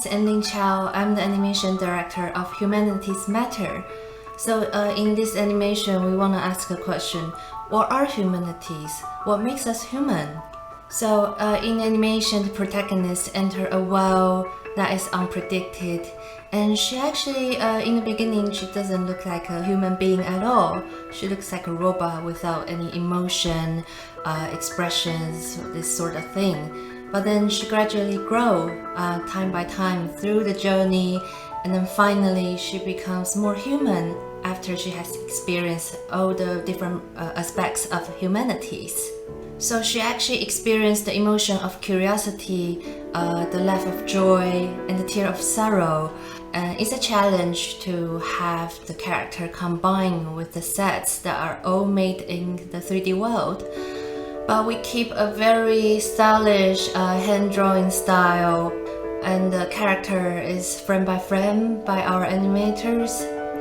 is Annlin Chao. I'm the animation director of Humanities Matter. So in this animation, we want to ask a question. What are humanities? What makes us human? So in animation, the protagonist enters a world that is unpredicted. And she actually, in the beginning, she doesn't look like a human being at all. She looks like a robot without any emotion, expressions, this sort of thing. But then she gradually grows time by time through the journey, and then finally she becomes more human after she has experienced all the different aspects of humanities. So she actually experienced the emotion of curiosity, the laugh of joy, and the tear of sorrow. It's a challenge to have the character combine with the sets that are all made in the 3D world. But we keep a very stylish hand-drawing style, and the character is frame by frame by our animators.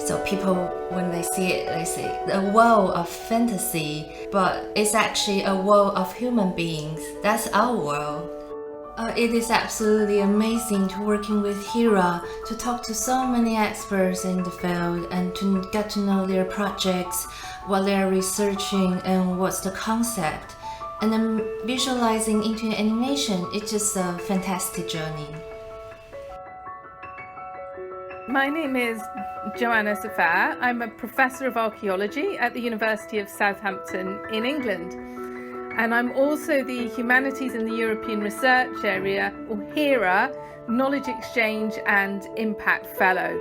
So people, when they see it, they say a world of fantasy, but it's actually a world of human beings. That's our world. It is absolutely amazing to working with HERA, to talk to so many experts in the field and to get to know their projects, what they're researching and what's the concept. And then visualizing into animation, it's just a fantastic journey. My name is Joanna Safar. I'm a professor of archaeology at the University of Southampton in England. And I'm also the Humanities in the European Research Area, or HERA, Knowledge Exchange and Impact Fellow.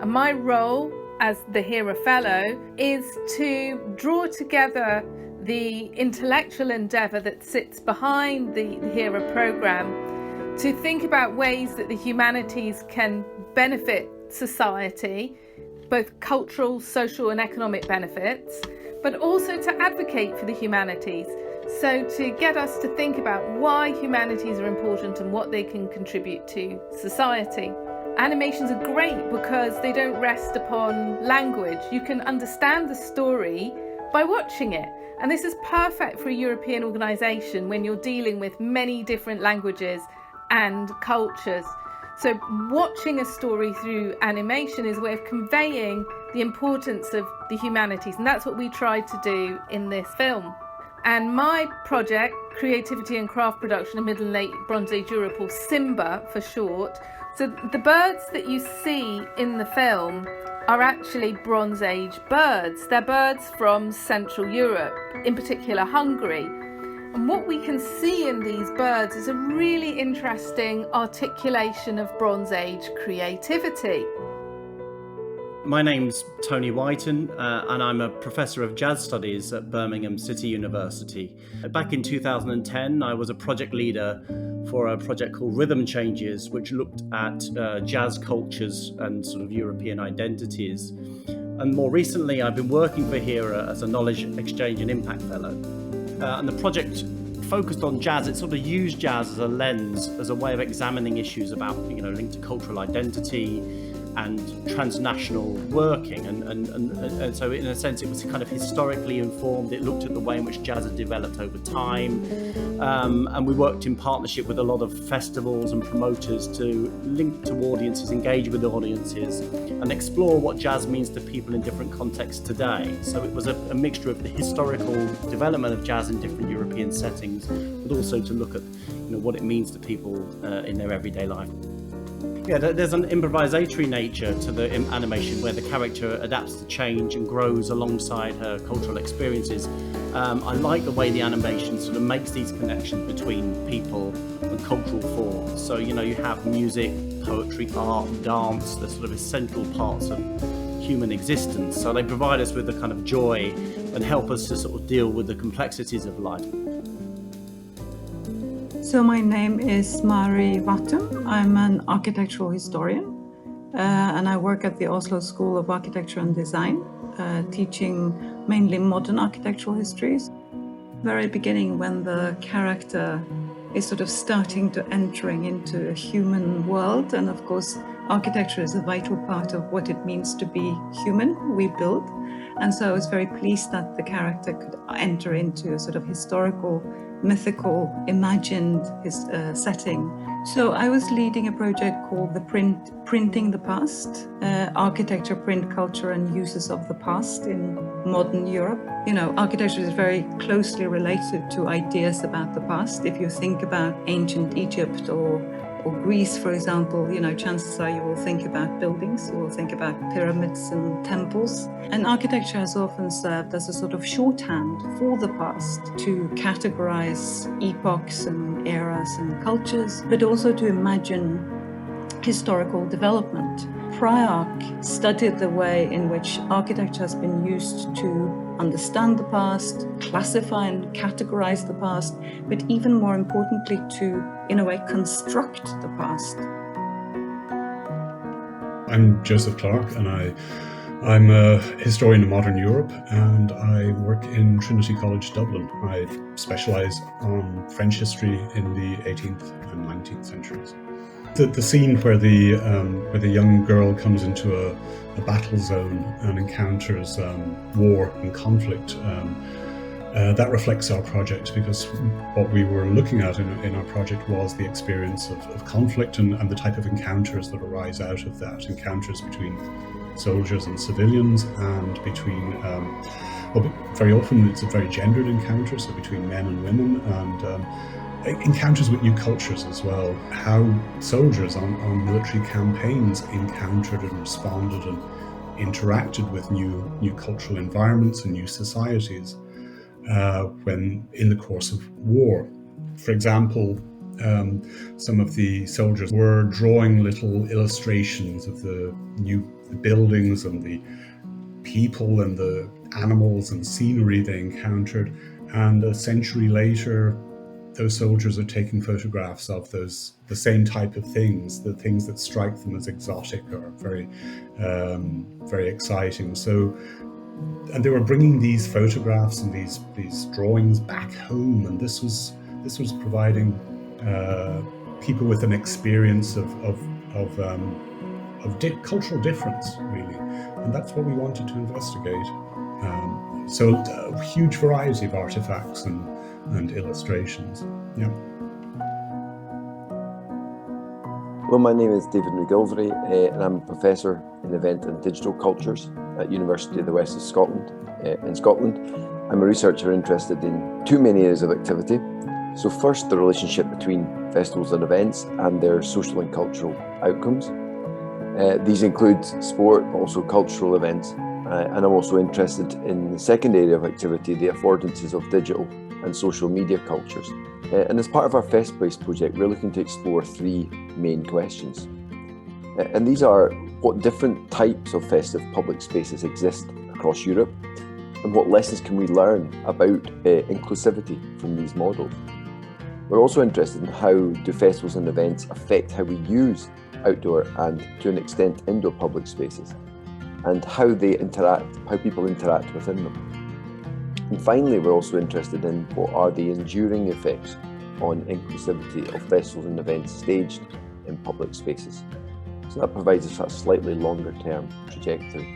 And my role as the HERA Fellow is to draw together the intellectual endeavour that sits behind the HERA programme to think about ways that the humanities can benefit society, both cultural, social and economic benefits, but also to advocate for the humanities. So to get us to think about why humanities are important and what they can contribute to society. Animations are great because they don't rest upon language. You can understand the story by watching it. And this is perfect for a European organisation when you're dealing with many different languages and cultures. So watching a story through animation is a way of conveying the importance of the humanities, and that's what we tried to do in this film. And my project, Creativity and Craft Production in Middle and Late Bronze Age Europe, or SIMBA for short. So the birds that you see in the film are actually Bronze Age birds. They're birds from Central Europe, in particular Hungary. And what we can see in these birds is a really interesting articulation of Bronze Age creativity. My name's Tony Whyton, and I'm a professor of jazz studies at Birmingham City University. Back in 2010, I was a project leader for a project called Rhythm Changes, which looked at jazz cultures and sort of European identities. And more recently, I've been working for HERA as a Knowledge Exchange and Impact Fellow. And the project focused on jazz. It sort of used jazz as a lens, as a way of examining issues about, linked to cultural identity and transnational working, and so in a sense it was kind of historically informed. It looked at the way in which jazz had developed over time, and we worked in partnership with a lot of festivals and promoters to link to audiences, engage with audiences, and explore what jazz means to people in different contexts today. So it was a mixture of the historical development of jazz in different European settings, but also to look at what it means to people in their everyday life. Yeah, there's an improvisatory nature to the animation where the character adapts to change and grows alongside her cultural experiences. I like the way the animation sort of makes these connections between people and cultural forms. So, you have music, poetry, art, dance, the sort of essential parts of human existence. So they provide us with a kind of joy and help us to sort of deal with the complexities of life. So my name is Mari Hvattum. I'm an architectural historian, and I work at the Oslo School of Architecture and Design, teaching mainly modern architectural histories. Very beginning, when the character is sort of starting to entering into a human world, and of course architecture is a vital part of what it means to be human. We build, and so I was very pleased that the character could enter into a sort of historical mythical, imagined setting. So I was leading a project called Printing the Past, Architecture, Print Culture and Uses of the Past in Modern Europe. You know, architecture is very closely related to ideas about the past. If you think about ancient Egypt or Greece, for example, you know, chances are you will think about buildings, you will think about pyramids and temples. And architecture has often served as a sort of shorthand for the past to categorize epochs and eras and cultures, but also to imagine historical development. Priarch studied the way in which architecture has been used to understand the past, classify and categorize the past, but even more importantly to, in a way, construct the past. I'm Joseph Clarke and I'm a historian of modern Europe and I work in Trinity College, Dublin. I specialise on French history in the 18th and 19th centuries. The scene where the young girl comes into a battle zone and encounters war and conflict, that reflects our project, because what we were looking at in our project was the experience of conflict and the type of encounters that arise out of that, encounters between soldiers and civilians and between, very often it's a very gendered encounter, so between men and women, and encounters with new cultures as well, how soldiers on military campaigns encountered and responded and interacted with new cultural environments and new societies when in the course of war. For example, some of the soldiers were drawing little illustrations of the buildings and the people and the animals and scenery they encountered, and a century later those soldiers are taking photographs of the same type of things, the things that strike them as exotic or very, very exciting. So, and they were bringing these photographs and these drawings back home, and this was providing people with an experience of cultural difference, really, and that's what we wanted to investigate. So a huge variety of artifacts and illustrations. Yeah. Hello, my name is David McGillivray and I'm a professor in event and digital cultures at University of the West of Scotland. In Scotland, I'm a researcher interested in two main areas of activity. So first, the relationship between festivals and events and their social and cultural outcomes. These include sport, but also cultural events. And I'm also interested in the second area of activity, the affordances of digital and social media cultures. And as part of our FestPlace project, we're looking to explore three main questions. And these are: what different types of festive public spaces exist across Europe? And what lessons can we learn about inclusivity from these models? We're also interested in how do festivals and events affect how we use outdoor and, to an extent, indoor public spaces, and how people interact within them. And finally, we're also interested in what are the enduring effects on inclusivity of festivals and events staged in public spaces. So that provides us a slightly longer term trajectory.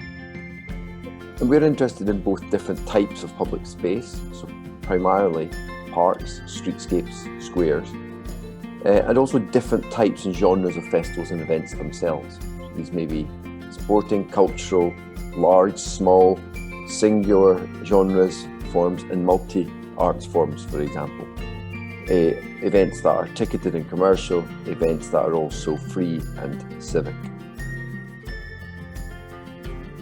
And we're interested in both different types of public space, so primarily parks, streetscapes, squares, and also different types and genres of festivals and events themselves. So these may be sporting, cultural, large, small, singular genres, forms, and multi-arts forms, for example. Events that are ticketed and commercial, events that are also free and civic.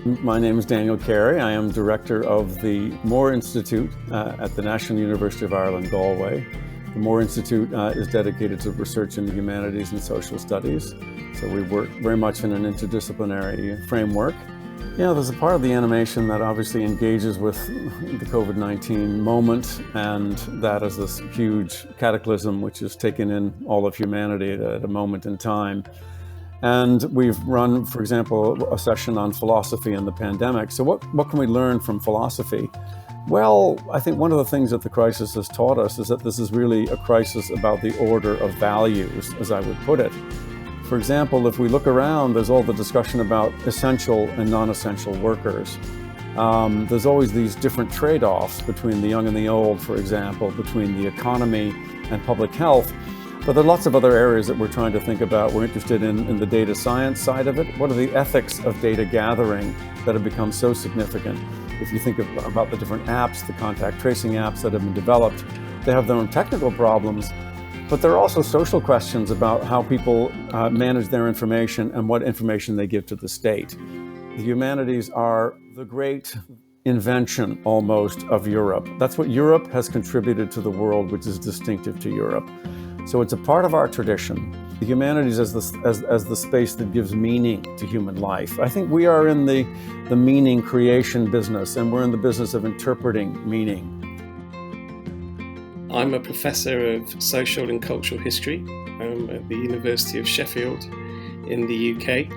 My name is Daniel Carey. I am director of the Moore Institute at the National University of Ireland, Galway. The Moore Institute is dedicated to research in the humanities and social studies. So we work very much in an interdisciplinary framework. Yeah, there's a part of the animation that obviously engages with the COVID-19 moment, and that is this huge cataclysm which has taken in all of humanity at a moment in time. And we've run, for example, a session on philosophy and the pandemic. So what can we learn from philosophy? Well, I think one of the things that the crisis has taught us is that this is really a crisis about the order of values, as I would put it. For example, if we look around, there's all the discussion about essential and non-essential workers. There's always these different trade-offs between the young and the old, for example, between the economy and public health. But there are lots of other areas that we're trying to think about. We're interested in the data science side of it. What are the ethics of data gathering that have become so significant? If you think about the different apps, the contact tracing apps that have been developed, they have their own technical problems, but there are also social questions about how people manage their information and what information they give to the state. The humanities are the great invention, almost, of Europe. That's what Europe has contributed to the world, which is distinctive to Europe. So it's a part of our tradition. The humanities as the space that gives meaning to human life. I think we are in the meaning creation business, and we're in the business of interpreting meaning. I'm a professor of social and cultural history at the University of Sheffield in the UK,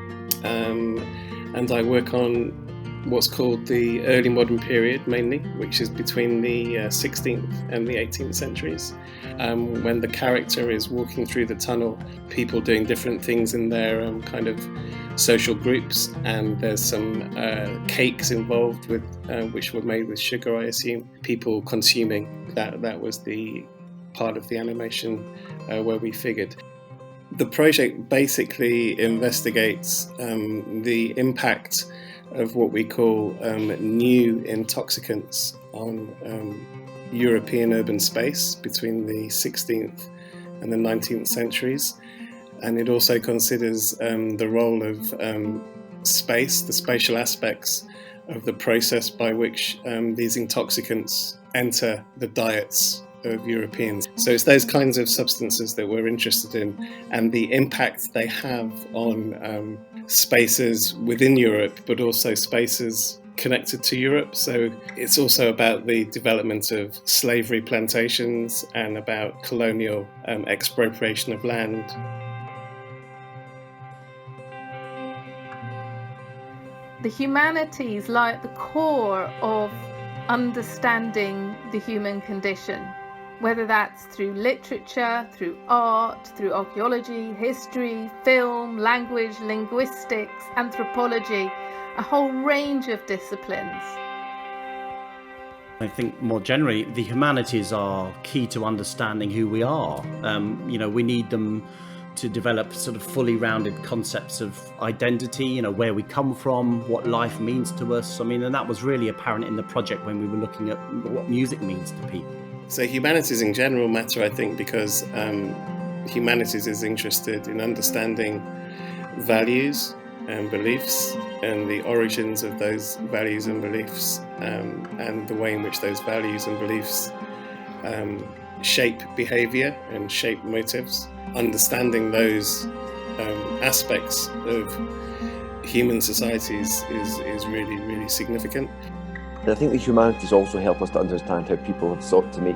and I work on what's called the early modern period mainly, which is between the 16th and the 18th centuries, when the character is walking through the tunnel, people doing different things in their kind of social groups, and there's some cakes involved with which were made with sugar, I assume. People consuming that was the part of the animation where we figured. The project basically investigates the impact of what we call new intoxicants on European urban space between the 16th and the 19th centuries. And it also considers the role of space, the spatial aspects of the process by which these intoxicants enter the diets of Europeans. So it's those kinds of substances that we're interested in, and the impact they have on spaces within Europe, but also spaces connected to Europe. So it's also about the development of slavery plantations and about colonial expropriation of land. The humanities lie at the core of understanding the human condition, whether that's through literature, through art, through archaeology, history, film, language, linguistics, anthropology, a whole range of disciplines. I think more generally, the humanities are key to understanding who we are. We need them to develop sort of fully rounded concepts of identity, where we come from, what life means to us. And that was really apparent in the project when we were looking at what music means to people. So humanities in general matter, I think, because humanities is interested in understanding values and beliefs and the origins of those values and beliefs, and the way in which those values and beliefs shape behaviour and shape motives. Understanding those aspects of human societies is really, really significant. And I think the humanities also help us to understand how people have sought to make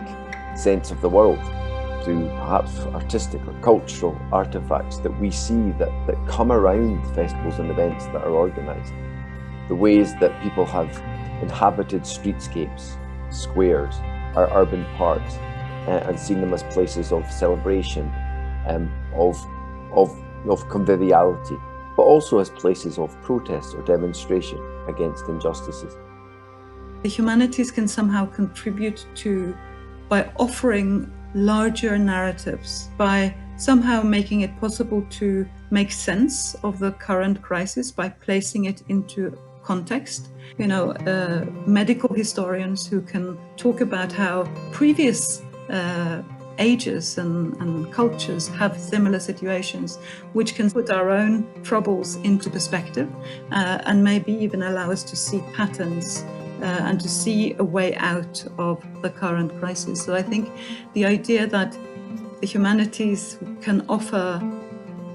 sense of the world through perhaps artistic or cultural artefacts that we see that come around festivals and events that are organised. The ways that people have inhabited streetscapes, squares, our urban parks, and seen them as places of celebration, of conviviality, but also as places of protest or demonstration against injustices. The humanities can somehow contribute by offering larger narratives, by somehow making it possible to make sense of the current crisis by placing it into context. Medical historians who can talk about how previous ages and cultures have similar situations, which can put our own troubles into perspective and maybe even allow us to see patterns and to see a way out of the current crisis. So I think the idea that the humanities can offer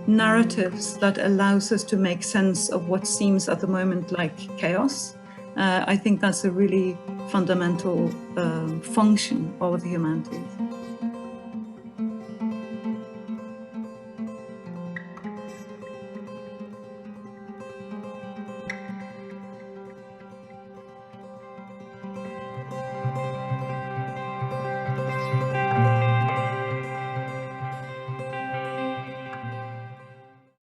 narratives that allows us to make sense of what seems at the moment like chaos, I think that's a really fundamental function of the humanities.